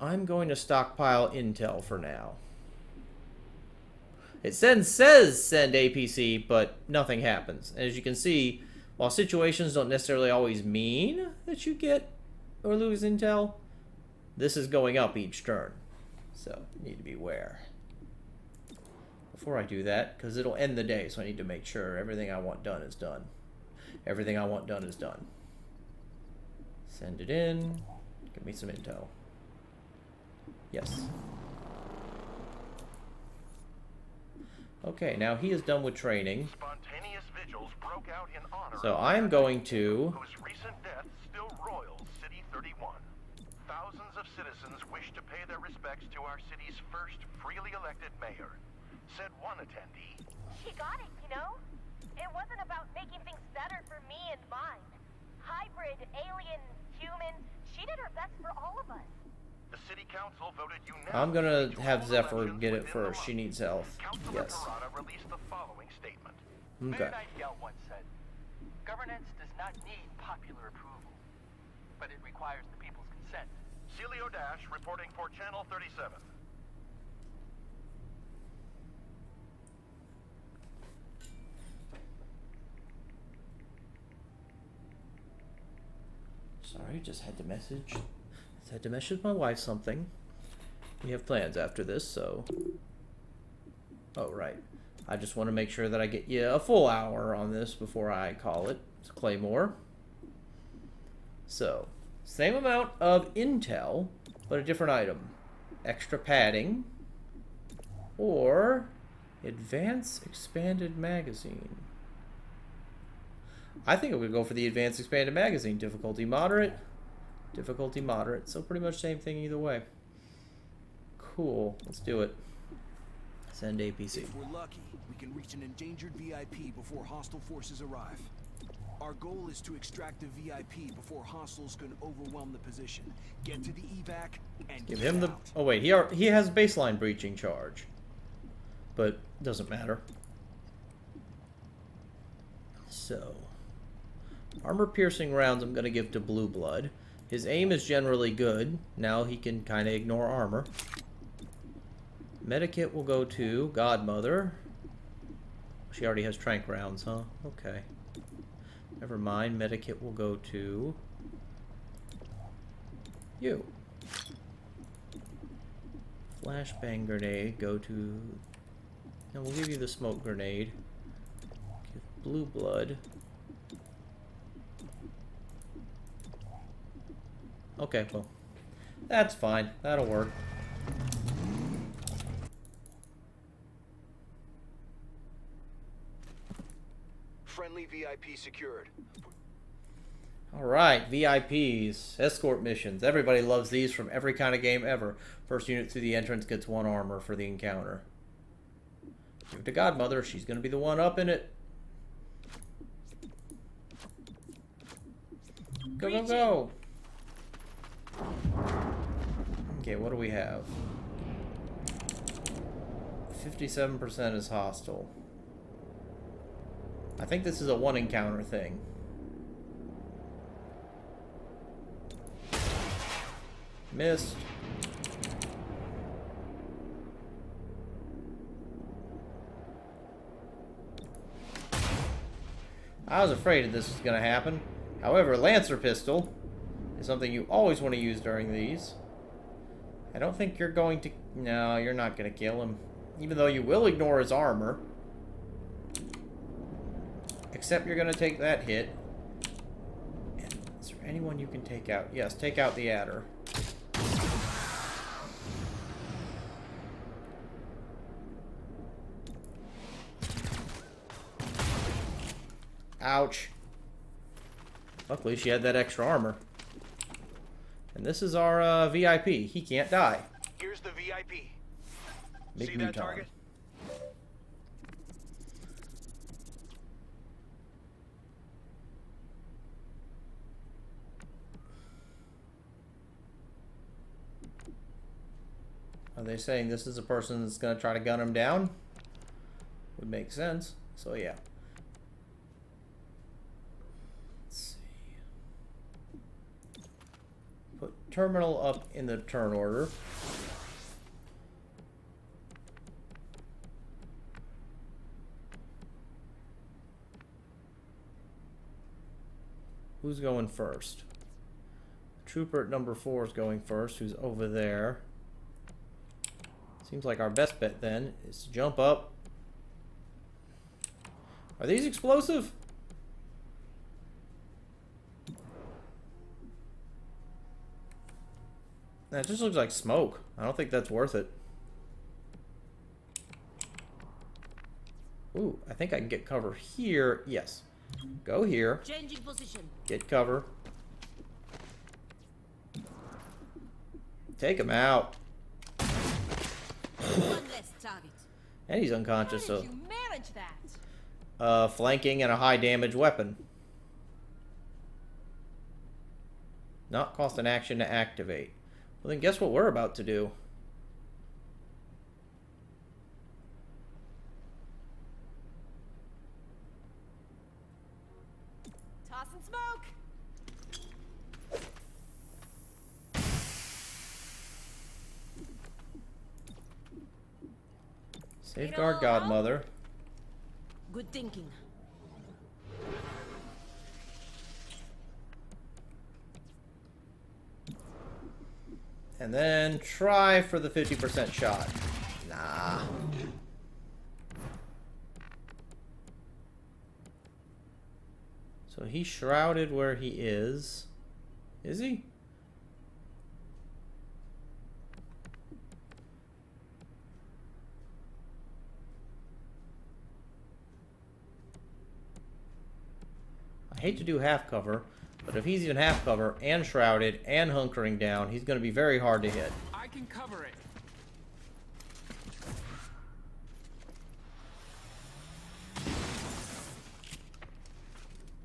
I'm going to stockpile intel for now. It says send APC, but nothing happens. As you can see, while situations don't necessarily always mean that you get or lose intel, This is going up each turn. So, need to be aware. Before I do that, because it'll end the day, so I need to make sure everything I want done is done. Everything I want done is done. Send it in. Give me some intel. Yes. Okay, now he is done with training. Spontaneous vigils broke out in honor So of I'm going to... whose recent death still roils City 31. Thousands of citizens wish to pay their respects to our city's first freely elected mayor, said one attendee. She got it, you know? It wasn't about making things better for me and mine. Hybrid, alien, human, she did her best for all of us. The city council voted unanimously. I'm gonna have Zephyr get it first. She needs health. Councilor Yes. Parada released the following statement. Okay. Mayor Nightingale once said, governance does not need popular approval, but it requires the people's consent. Celio Dash reporting for Channel 37. Sorry, just had to message. Just had to message my wife something. We have plans after this, so... Oh, right. I just want to make sure that I get you a full hour on this before I call it. It's Claymore. So, same amount of intel, but a different item. Extra padding. Or... Advanced Expanded Magazine. I think I'm going to go for the Advanced Expanded Magazine. Difficulty moderate. Difficulty moderate. So pretty much same thing either way. Cool. Let's do it. Send APC. If we're lucky, we can reach an endangered VIP before hostile forces arrive. Our goal is to extract the VIP before hostiles can overwhelm the position. Get to the evac and Give get him the... out. Oh wait, he has baseline breaching charge. But doesn't matter. So... Armor-piercing rounds I'm going to give to Blue Blood. His aim is generally good. Now he can kind of ignore armor. Medikit will go to Godmother. She already has trank rounds, huh? Okay. Never mind. Medikit will go to... you. Flashbang grenade, go to... And we'll give you the smoke grenade. Give Blue Blood... Okay, well, that's fine. That'll work. Friendly VIP secured. Alright, VIPs. Escort missions. Everybody loves these from every kind of game ever. First unit through the entrance gets 1 armor for the encounter. Give it to Godmother. She's going to be the one up in it. Go, go, go! Okay, what do we have? 57% is hostile. I think this is a 1 encounter thing. Missed. I was afraid this was going to happen. However, Lancer Pistol is something you always want to use during these. I don't think you're going to... No, you're not going to kill him. Even though you will ignore his armor. Except you're going to take that hit. And is there anyone you can take out? Yes, take out the adder. Ouch. Luckily, she had that extra armor. And this is our VIP. He can't die. Here's the VIP. Big See that Muton. target? Are they saying this is a person that's going to try to gun him down? Would make sense. So, yeah. Let's see. Put terminal up in the turn order. Who's going first? trooper at number 4 is going first, who's over there. Seems like our best bet then is to jump up. Are these explosive? That just looks like smoke. I don't think that's worth it. Ooh, I think I can get cover here. Yes. Go here. Changing position. Get cover. Take him out. One less target. And he's unconscious, How so... did you manage that? Flanking and a high damage weapon. Not cost an action to activate. Well, then guess what we're about to do? Tossing smoke. Safeguard Godmother. Good thinking. And then try for the 50% shot. Nah. So he's shrouded where he is. Is he? I hate to do half cover, but if he's even half cover and shrouded and hunkering down, he's going to be very hard to hit. I can cover it.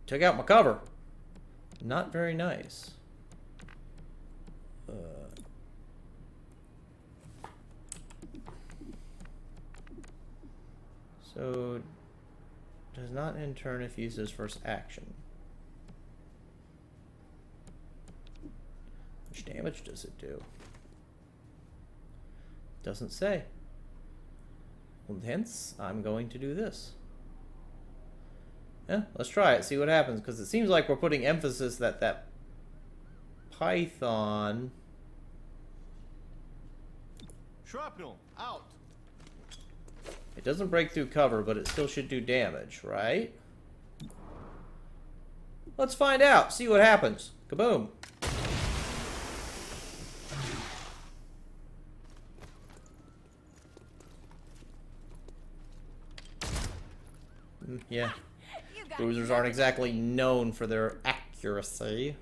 Took out my cover. Not very nice. So, does not in turn if uses first action. Which damage does it do? Doesn't say. Well, hence, I'm going to do this. Yeah, let's try it, see what happens, because it seems like we're putting emphasis that Python... Shrapnel, out. It doesn't break through cover, but it still should do damage, right? Let's find out, see what happens. Kaboom. Yeah. Bruisers aren't exactly known for their accuracy.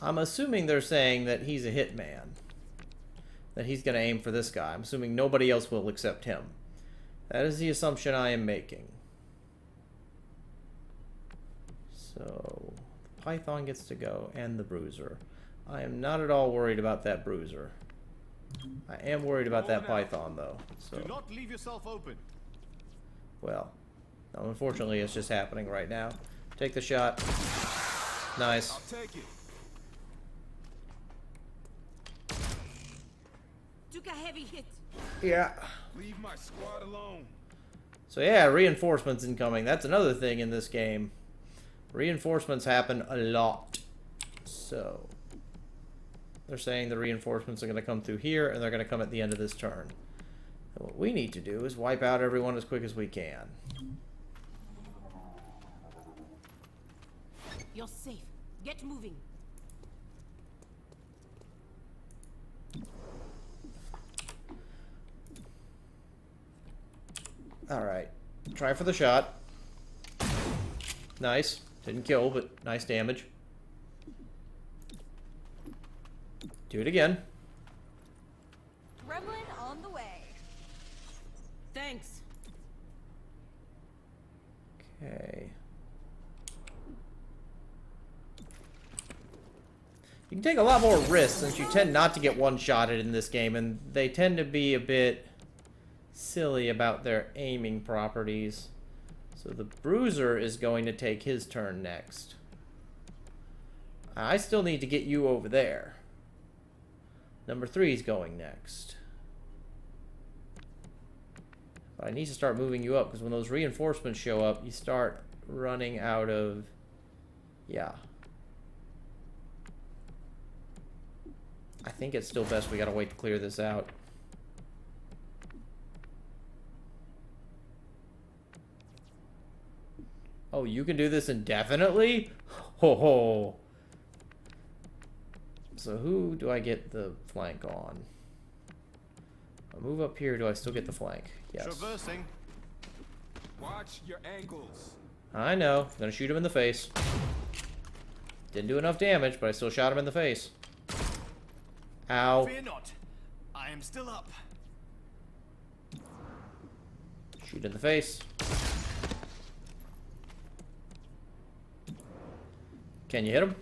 I'm assuming they're saying that he's a hitman. That he's going to aim for this guy. I'm assuming nobody else will except him. That is the assumption I am making. So, the Python gets to go, and the Bruiser. I am not at all worried about that Bruiser. I am worried about that Python, though. So, do not leave yourself open. Well, no, unfortunately, it's just happening right now. Take the shot. Nice. I'll take it. Took a heavy hit. Yeah. Leave my squad alone. So yeah, reinforcements incoming. That's another thing in this game. Reinforcements happen a lot. So they're saying the reinforcements are going to come through here, and they're going to come at the end of this turn. And what we need to do is wipe out everyone as quick as we can. You're safe. Get moving. Alright. Try for the shot. Nice. Didn't kill, but nice damage. Do it again. Gremlin on the way. Thanks. Okay. You can take a lot more risks since you tend not to get one-shotted in this game, and they tend to be a bit silly about their aiming properties. So the Bruiser is going to take his turn next. I still need to get you over there. Number 3 is going next. But I need to start moving you up, because when those reinforcements show up, you start running out of... Yeah. I think it's still best we gotta wait to clear this out. Oh, you can do this indefinitely? Ho ho. So who do I get the flank on? I move up here, do I still get the flank? Yes. Traversing. Watch your ankles. I know. I'm gonna shoot him in the face. Didn't do enough damage, but I still shot him in the face. Ow. Fear not. I am still up. Shoot in the face. Can you hit him?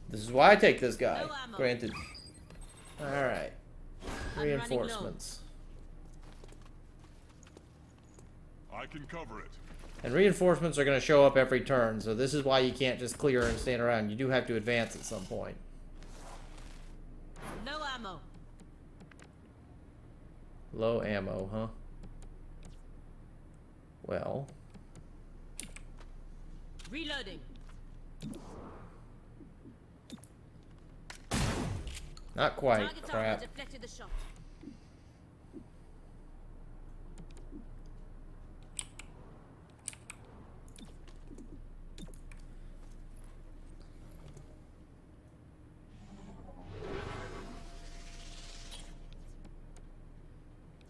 This is why I take this guy. No ammo. Granted. Alright. I'm running Reinforcements. I can cover it. And reinforcements are going to show up every turn, so this is why you can't just clear and stand around. You do have to advance at some point. No ammo. Low ammo, huh? Well. Reloading. Not quite. Target's Crap. armor deflected the shot.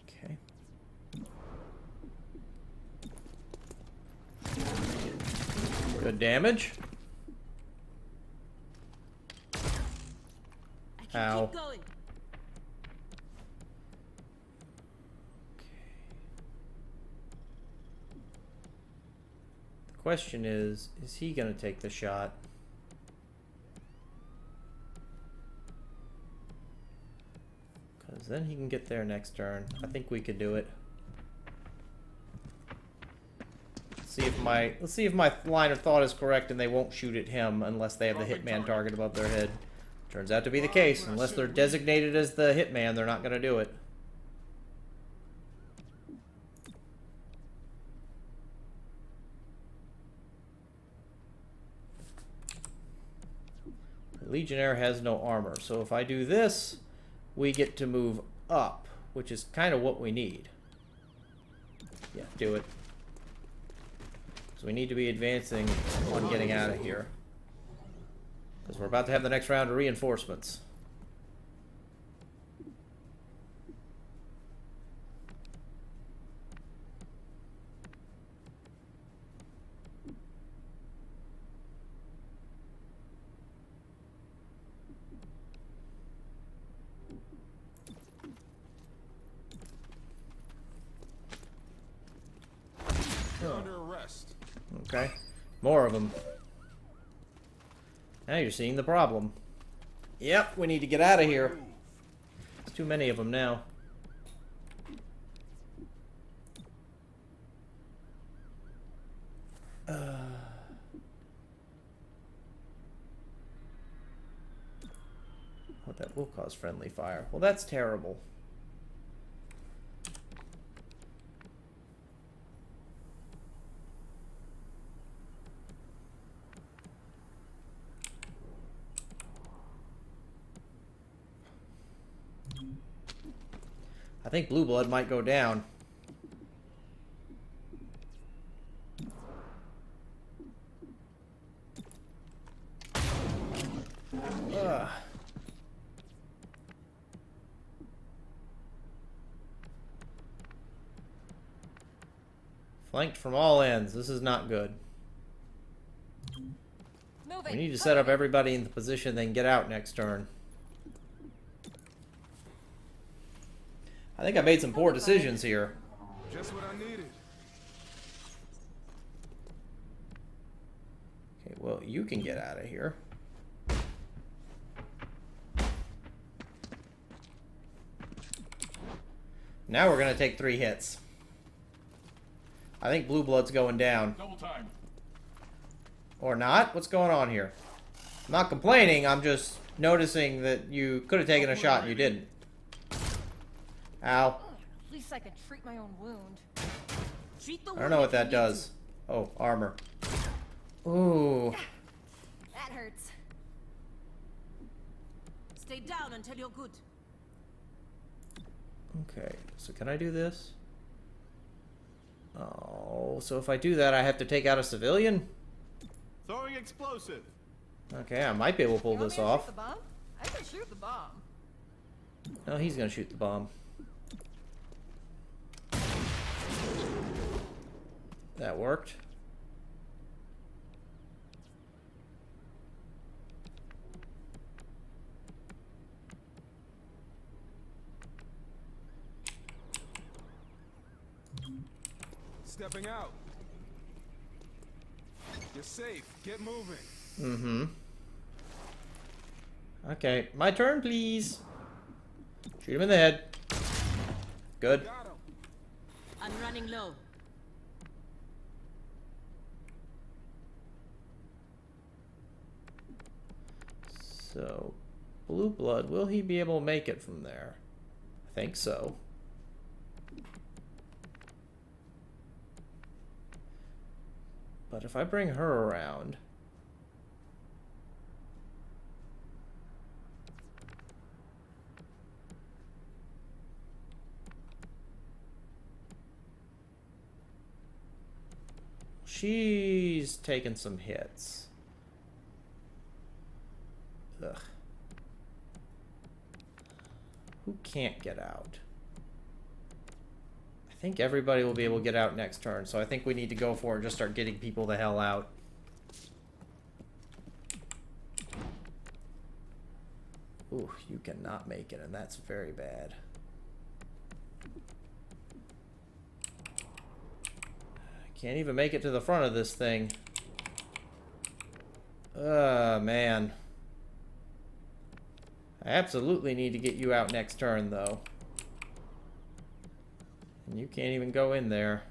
Okay. Good damage. Ow. Keep going. The question is he going to take the shot? Because then he can get there next turn. I think we could do it. Let's see if my line of thought is correct and they won't shoot at him unless they have the hitman target above their head. Turns out to be the case. Unless they're designated as the hitman, they're not going to do it. The Legionnaire has no armor, so if I do this, we get to move up, which is kind of what we need. Yeah, do it. So we need to be advancing on getting out of here. Because we're about to have the next round of reinforcements. You're under arrest. Okay. More of them. Now you're seeing the problem. Yep, we need to get out of here. There's too many of them now. Oh, that will cause friendly fire. Well, that's terrible. I think Blue Blood might go down. Ugh. Flanked from all ends. This is not good. Moving. We need to set up everybody in the position they can get out next turn. I think I made some poor decisions here. Just what I needed. Okay, well, you can get out of here. Now we're going to take 3 hits. I think Blue Blood's going down. Double time. Or not? What's going on here? I'm not complaining, I'm just noticing that you could have taken a shot and you didn't. Ow. At least I could treat my own wound. I don't know what that does. Oh, armor. Ooh. That hurts. Stay down until you're good. Okay, so can I do this? Oh, so if I do that, I have to take out a civilian? Throwing explosive. Okay, I might be able to pull You want this me to shoot off. the bomb? I can shoot the bomb. No, he's gonna shoot the bomb. That worked. Stepping out. You're safe. Get moving. Mm-hmm. Okay, my turn, please. Shoot him in the head. Good. Got him. I'm running low. So, Blue Blood, will he be able to make it from there? I think so. But if I bring her around... She's taken some hits. Ugh. Who can't get out? I think everybody will be able to get out next turn, so I think we need to go for it and just start getting people the hell out. Ooh, you cannot make it, and that's very bad. Can't even make it to the front of this thing. Man. I absolutely need to get you out next turn, though. And you can't even go in there.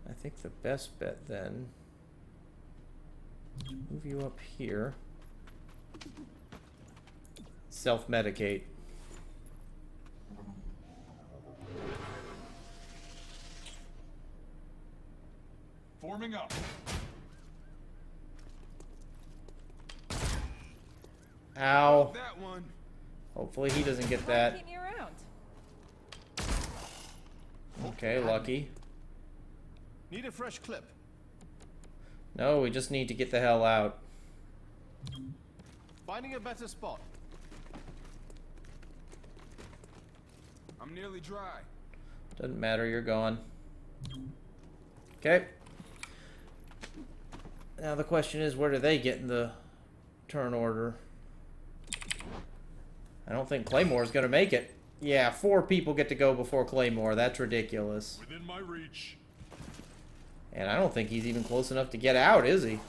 I think the best bet, then... move you up here. Self-medicate. Forming up. Ow. That one. Hopefully he doesn't get Why that. keep me around? Okay, lucky. Need a fresh clip. No, we just need to get the hell out. Finding a better spot. I'm nearly dry. Doesn't matter, you're gone. Okay. Now the question is, where do they get in the turn order? I don't think Claymore's gonna make it. Yeah, 4 people get to go before Claymore. That's ridiculous. Within my reach. And I don't think he's even close enough to get out, is he?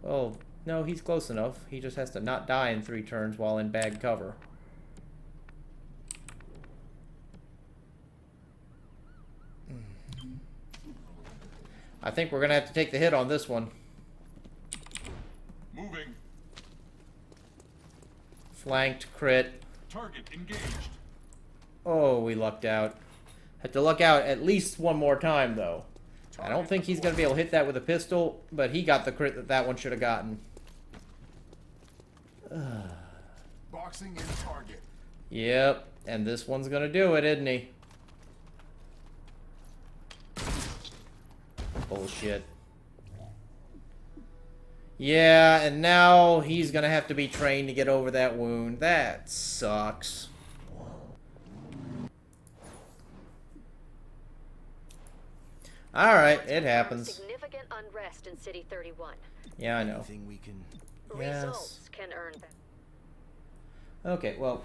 Oh, no, he's close enough. He just has to not die in 3 turns while in bag cover. I think we're gonna have to take the hit on this one. Moving. Flanked, crit. Target engaged. Oh, we lucked out. Had to luck out at least one more time, though. I don't think he's gonna be able to hit that with a pistol, but he got the crit that that one should have gotten. Boxing in target. Yep, and this one's gonna do it, isn't he? Bullshit. Yeah, and now he's gonna have to be trained to get over that wound. That sucks. Alright, it happens. Significant unrest in City 31. Yeah, I know. Anything we can... Results can earn them. Okay, well,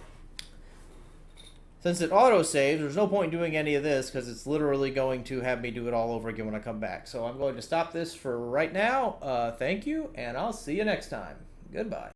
since it auto-saves, there's no point in doing any of this because it's literally going to have me do it all over again when I come back. So I'm going to stop this for right now. Thank you, and I'll see you next time. Goodbye.